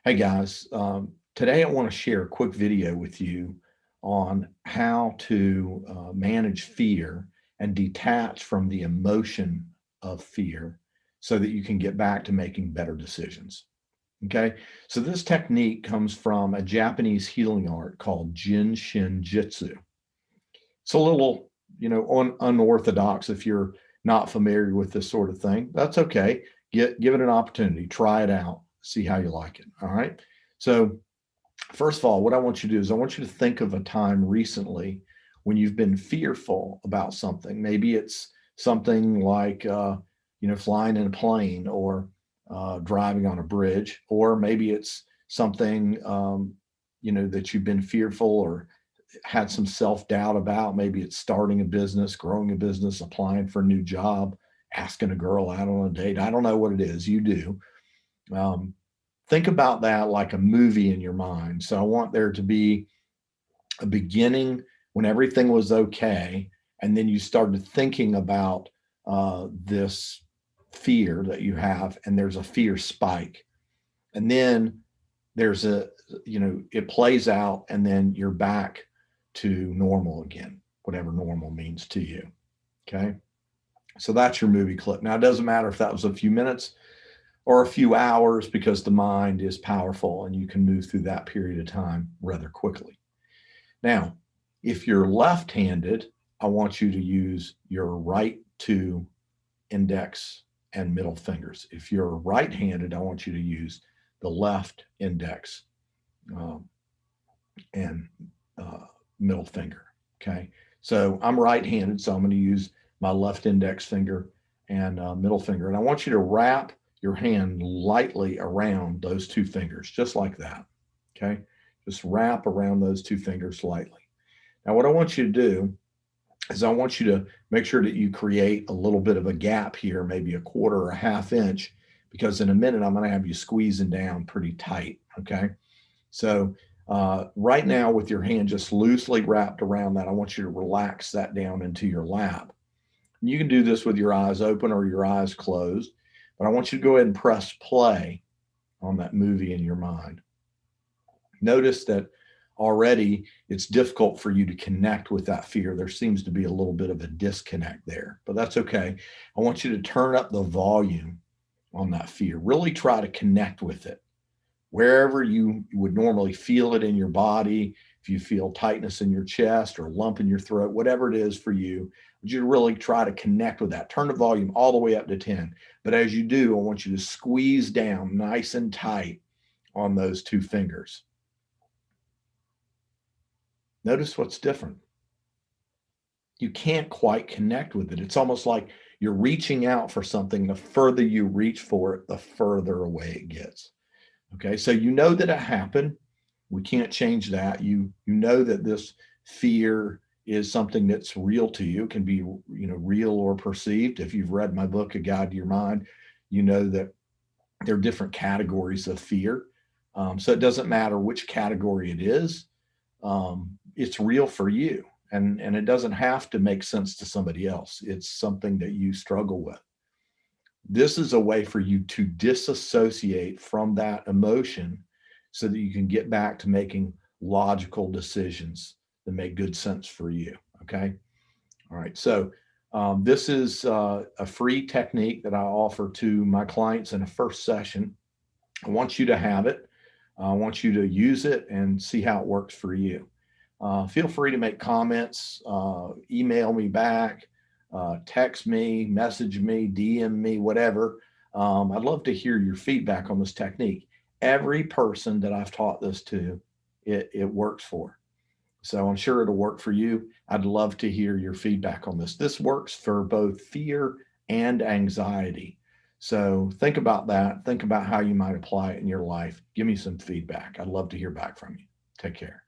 Hey guys, today I want to share a quick video with you on how to manage fear and detach from the emotion of fear so that you can get back to making better decisions. Okay, so this technique comes from a Japanese healing art called Jin Shin Jyutsu. It's a little, unorthodox if you're not familiar with this sort of thing. That's okay. Give it an opportunity. Try it out. See how you like it. All right. So first of all, what I want you to do is I want you to think of a time recently when you've been fearful about something. Maybe it's something like, flying in a plane or driving on a bridge, or maybe it's something, that you've been fearful or had some self-doubt about. Maybe it's starting a business, growing a business, applying for a new job, asking a girl out on a date. I don't know what it is you do. Think about that like a movie in your mind. So I want there to be a beginning when everything was okay, and then you started thinking about this fear that you have, and there's a fear spike, and then there's it plays out, and then you're back to normal again, whatever normal means to you. Okay, so that's your movie clip. Now, it doesn't matter if that was a few minutes or a few hours, because the mind is powerful and you can move through that period of time rather quickly. Now, if you're left-handed, I want you to use your right two index and middle fingers. If you're right-handed, I want you to use the left index and middle finger. Okay, so I'm right-handed, so I'm going to use my left index finger and middle finger, and I want you to wrap your hand lightly around those two fingers, just like that. Okay, just wrap around those two fingers lightly. Now, what I want you to do is I want you to make sure that you create a little bit of a gap here, maybe a quarter or a half inch, because in a minute I'm going to have you squeezing down pretty tight. Okay, so right now, with your hand just loosely wrapped around that, I want you to relax that down into your lap. And you can do this with your eyes open or your eyes closed, but I want you to go ahead and press play on that movie in your mind. Notice that already it's difficult for you to connect with that fear. There seems to be a little bit of a disconnect there, but that's okay. I want you to turn up the volume on that fear. Really try to connect with it. Wherever you would normally feel it in your body, if you feel tightness in your chest or lump in your throat, whatever it is for you, you really try to connect with that. Turn the volume all the way up to 10. But as you do, I want you to squeeze down nice and tight on those two fingers. Notice what's different. You can't quite connect with it. It's almost like you're reaching out for something. The further you reach for it, the further away it gets. Okay, so you know that it happened. We can't change that. You know that this fear is something that's real to you. It can be, real or perceived. If you've read my book, A Guide to Your Mind, you know that there are different categories of fear. So it doesn't matter which category it is. It's real for you, and it doesn't have to make sense to somebody else. It's something that you struggle with. This is a way for you to disassociate from that emotion so that you can get back to making logical decisions that make good sense for you. Okay. All right. So this is a free technique that I offer to my clients in a first session. I want you to have it. I want you to use it and see how it works for you. Feel free to make comments, email me back, text me, message me, DM me, whatever. I'd love to hear your feedback on this technique. Every person that I've taught this to, it works for. So I'm sure it'll work for you. I'd love to hear your feedback on this. This works for both fear and anxiety. So think about that. Think about how you might apply it in your life. Give me some feedback. I'd love to hear back from you. Take care.